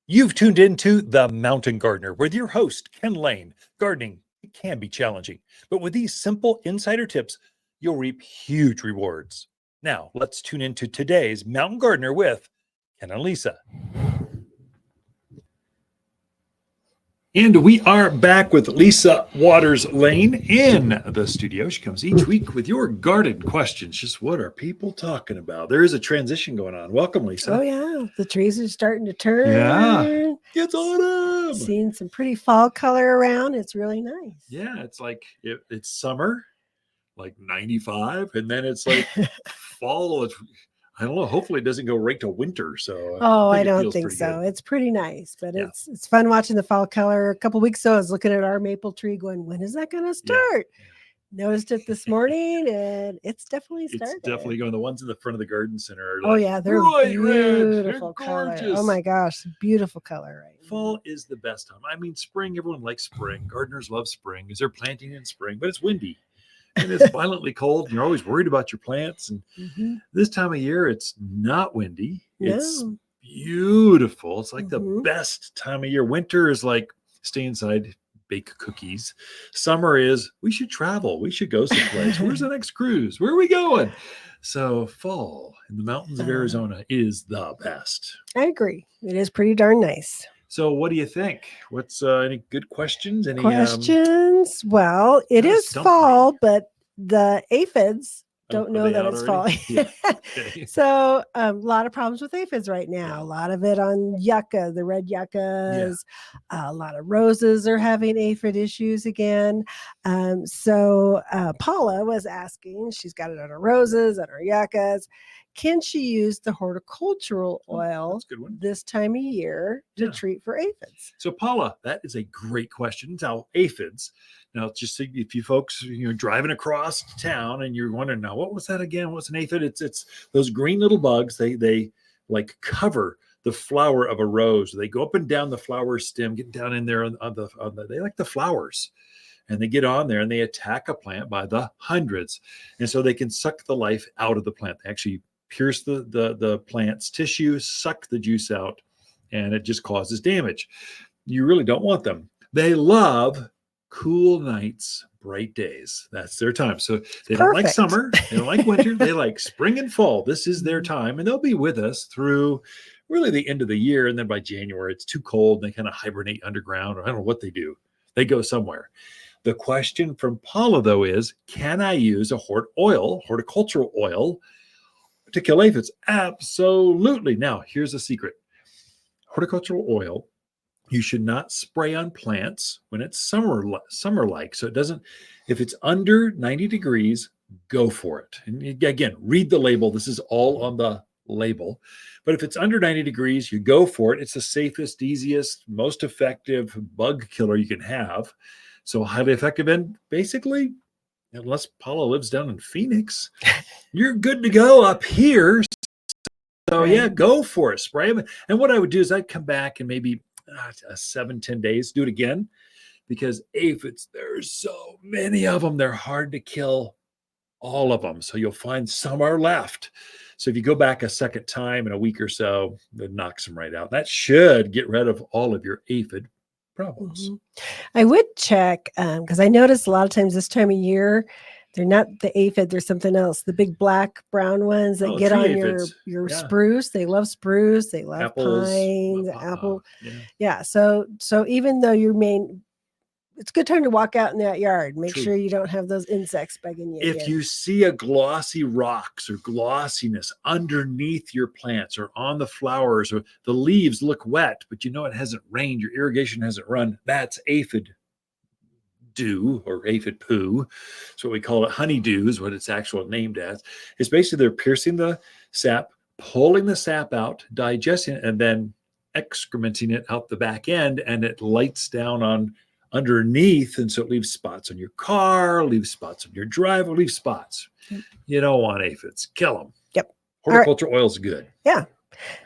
You've tuned into The Mountain Gardener with your host, Ken Lain. Gardening can be challenging, but with these simple insider tips, you'll reap huge rewards. Now, let's tune into today's Mountain Gardener with Ken and Lisa. And we are back with Lisa Waters Lain in the studio. She comes each week with your garden questions. Just what are people talking about? There is a transition going on. Welcome, Lisa. Oh, yeah. The trees are starting to turn. Yeah. It's autumn. Seeing some pretty fall color around. It's really nice. Yeah. It's like it's summer, like 95. And then it's like fall. It's, I don't know. Hopefully it doesn't go right to winter. So I don't think so. It's pretty nice, but Yeah. it's fun watching the fall color. A couple weeks ago, I was looking at our maple tree going, when is that going to start? Noticed it this morning, and it's definitely started. It's definitely going. The ones in the front of the garden center are Oh, yeah. They're bright beautiful red. They're color. gorgeous. Oh, my gosh. Beautiful color right now. Fall is the best time. I mean, spring, everyone likes spring. Gardeners love spring because they're planting in spring, but it's windy. And it's violently cold, and you're always worried about your plants. And this time of year, it's not windy. It's beautiful. It's like the best time of year. Winter is like stay inside, bake cookies. Summer is we should travel. We should go someplace. Where's the next cruise? Where are we going? So fall in the mountains of Arizona is the best. I agree. It is pretty darn nice. So what do you think? What's any good questions? Any questions? Well, it is fall, but the aphids don't know that it's fall. Yeah. Okay. So a lot of problems with aphids right now. A lot of it on yucca, the red yuccas. A lot of roses are having aphid issues again. So Paula was asking, she's got it on her roses, on her yuccas. Can she use the horticultural oil this time of year to treat for aphids? So Paula, that is a great question. Now, aphids. Now, just if you folks, driving across town and you're wondering, now, what was that again? What's an aphid? It's those green little bugs. They like cover the flower of a rose. They go up and down the flower stem, get down in there they like the flowers. And they get on there and they attack a plant by the hundreds. And so they can suck the life out of the plant. They actually pierce the plant's tissue, suck the juice out, and it just causes damage. You really don't want them. They love cool nights, bright days. That's their time. So they don't like summer. They don't like winter. They like spring and fall. This is their time. And they'll be with us through really the end of the year. And then by January, it's too cold. And they kind of hibernate underground. Or I don't know what they do. They go somewhere. The question from Paula, though, is, can I use a horticultural oil, to kill aphids? Absolutely. Now, here's a secret. Horticultural oil, you should not spray on plants when it's summer-like. So it doesn't, if it's under 90 degrees, go for it. And again, read the label. This is all on the label. But if it's under 90 degrees, you go for it. It's the safest, easiest, most effective bug killer you can have. So highly effective. And basically, unless Paula lives down in Phoenix, you're good to go up here. So yeah, go for it. Spray them. And what I would do is I'd come back and maybe 7-10 days, do it again, because aphids, there's so many of them. They're hard to kill, all of them. So you'll find some are left. So if you go back a second time in a week or so, it knocks them right out. That should get rid of all of your aphid problems. I would check because I noticed a lot of times this time of year, they're not the aphid, there's something else. The big black brown ones that get on your spruce. They love spruce. They love pines, apple. Yeah. So even though it's a good time to walk out in that yard. Make sure you don't have those insects bugging you. If you see a glossy rocks or glossiness underneath your plants or on the flowers, or the leaves look wet, but it hasn't rained, your irrigation hasn't run, that's aphid dew or aphid poo. So what we call it, honeydew is what it's actually named as. It's basically they're piercing the sap, pulling the sap out, digesting it, and then excrementing it out the back end, and it lights down on underneath, and so it leaves spots on your car, leaves spots on your driveway, leaves spots. You don't want aphids. Kill them. Yep. Horticulture oil is good. Yeah.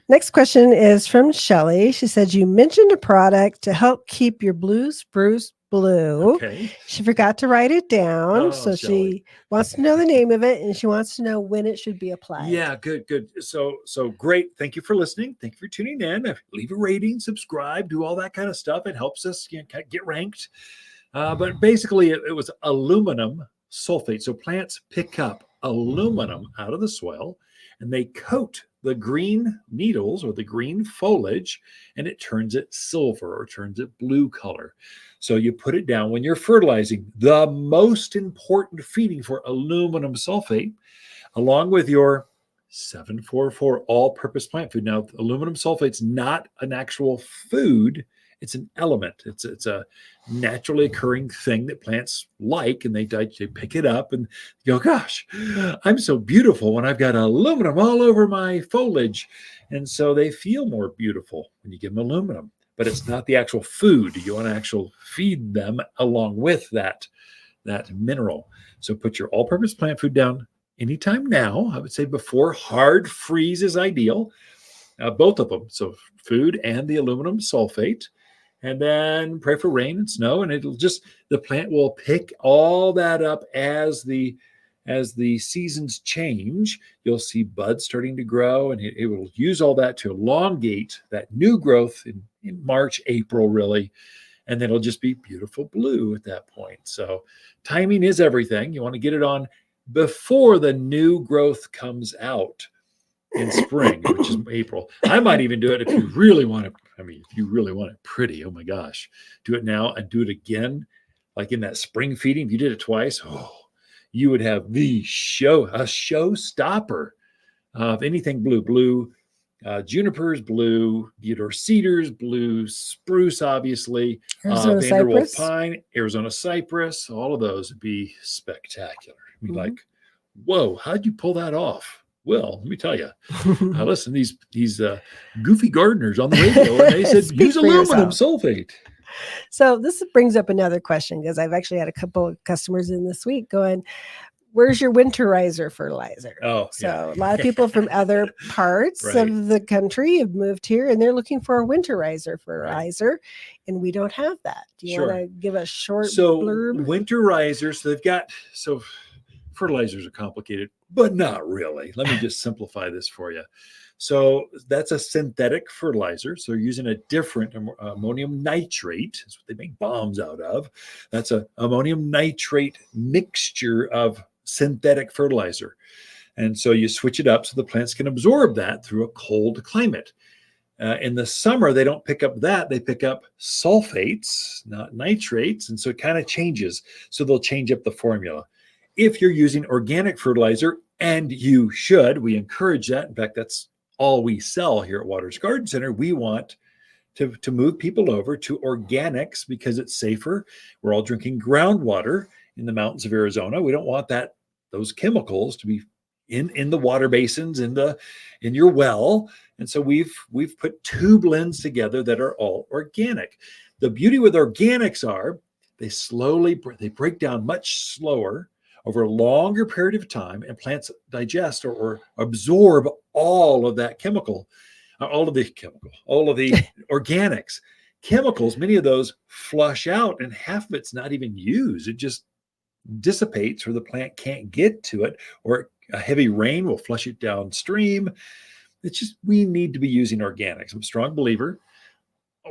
Next question is from Shelly. She said, you mentioned a product to help keep your blue spruce blue. Okay. She forgot to write it down. Oh, So Shelley. she wants to know the name of it and she wants to know when it should be applied. Yeah, good. So great. Thank you for listening. Thank you for tuning in. Leave a rating, subscribe, do all that kind of stuff. It helps us kind of get ranked. But basically, it was aluminum sulfate. So plants pick up aluminum out of the soil and they coat the green needles or the green foliage, and it turns it silver or turns it blue color. So you put it down when you're fertilizing. The most important feeding for aluminum sulfate, along with your 744 all-purpose plant food. Now, aluminum sulfate's not an actual food. It's an element. It's a naturally occurring thing that plants like, and they pick it up and go, gosh, I'm so beautiful when I've got aluminum all over my foliage. And so they feel more beautiful when you give them aluminum, but it's not the actual food. You want to actually feed them along with that mineral. So put your all-purpose plant food down anytime now. I would say before hard freeze is ideal. Both of them. So food and the aluminum sulfate. And then pray for rain and snow, and the plant will pick all that up as the seasons change. You'll see buds starting to grow, and it will use all that to elongate that new growth in March, April, really. And then it'll just be beautiful blue at that point. So timing is everything. You want to get it on before the new growth comes out in spring, which is April. I might even do it if you really want to. I mean, if you really want it pretty, oh my gosh, do it now and do it again, like in that spring feeding. If you did it twice, you would have a showstopper of anything blue, junipers, blue, Theodore cedars, blue spruce, obviously, Arizona Vanderwolf cypress. pine, Arizona cypress. All of those would be spectacular. I mean, Mhm. like, whoa, how'd you pull that off? Well, let me tell you. Listen, these goofy gardeners on the radio, and they said Speak use for aluminum yourself. sulfate. So this brings up another question because I've actually had a couple of customers in this week going, where's your winterizer fertilizer? Oh, so yeah. a lot of people from other parts Right. of the country have moved here and they're looking for a winterizer fertilizer, and we don't have that. Do you Sure. want to give a short So blurb? winterizers, fertilizers are complicated, but not really. Let me just simplify this for you. So that's a synthetic fertilizer. So you're using a different ammonium nitrate. That's what they make bombs out of. That's an ammonium nitrate mixture of synthetic fertilizer. And so you switch it up so the plants can absorb that through a cold climate. In the summer, they don't pick up that. They pick up sulfates, not nitrates. And so it kind of changes. So they'll change up the formula. If you're using organic fertilizer, and you should, we encourage that. In fact, that's all we sell here at Waters Garden Center. We want to move people over to organics because it's safer. We're all drinking groundwater in the mountains of Arizona. We don't want those chemicals to be in the water basins, in your well. And so we've put two blends together that are all organic. The beauty with organics are they break down much slower over a longer period of time, and plants digest or absorb all of that chemical, all of the organics. Chemicals, many of those flush out, and half of it's not even used. It just dissipates, or the plant can't get to it, or a heavy rain will flush it downstream. It's just, we need to be using organics. I'm a strong believer.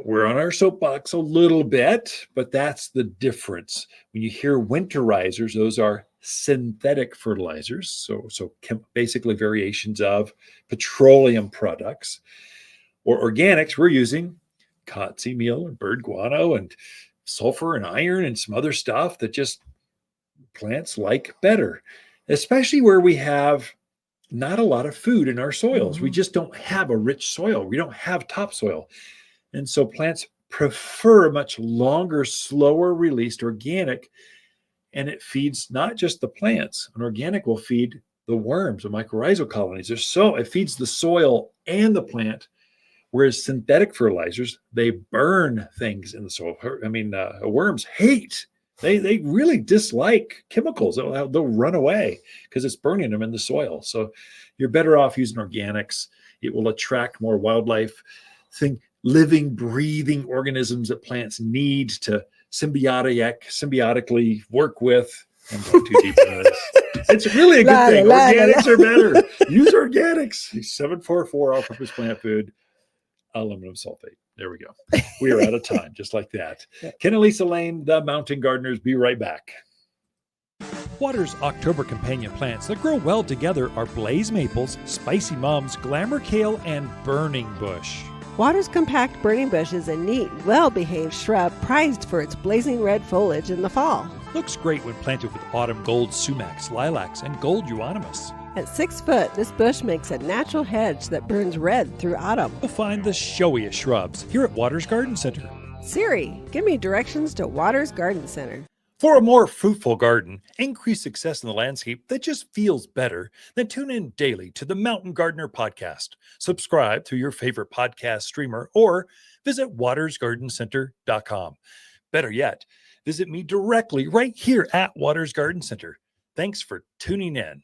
We're on our soapbox a little bit, but that's the difference. When you hear winterizers, those are synthetic fertilizers. So basically variations of petroleum products. Or organics, we're using cottonseed meal and bird guano and sulfur and iron and some other stuff that just plants like better, especially where we have not a lot of food in our soils. Mm-hmm. We just don't have a rich soil. We don't have topsoil. And so plants prefer a much longer, slower released organic, and it feeds not just the plants. An organic will feed the worms, the mycorrhizal colonies. It feeds the soil and the plant, whereas synthetic fertilizers, they burn things in the soil. I mean, worms hate. They really dislike chemicals. They'll run away because it's burning them in the soil. So you're better off using organics. It will attract more wildlife, living, breathing organisms that plants need to symbiotically work with. I'm going too deep into this. It's really a good thing. Organics are better. Use organics. 744 all-purpose plant food, aluminum sulfate. There we go. We are out of time, just like that. Ken and Lisa Lain, the Mountain Gardeners. Be right back. Water's October companion plants that grow well together are blaze maples, spicy mums, glamour kale, and burning bush. Water's compact burning bush is a neat, well-behaved shrub prized for its blazing red foliage in the fall. Looks great when planted with autumn gold sumacs, lilacs, and gold euonymus. At 6 foot, this bush makes a natural hedge that burns red through autumn. You'll find the showiest shrubs here at Waters Garden Center. Siri, give me directions to Waters Garden Center. For a more fruitful garden, increased success in the landscape that just feels better, then tune in daily to the Mountain Gardener podcast. Subscribe through your favorite podcast streamer or visit watersgardencenter.com. Better yet, visit me directly right here at Waters Garden Center. Thanks for tuning in.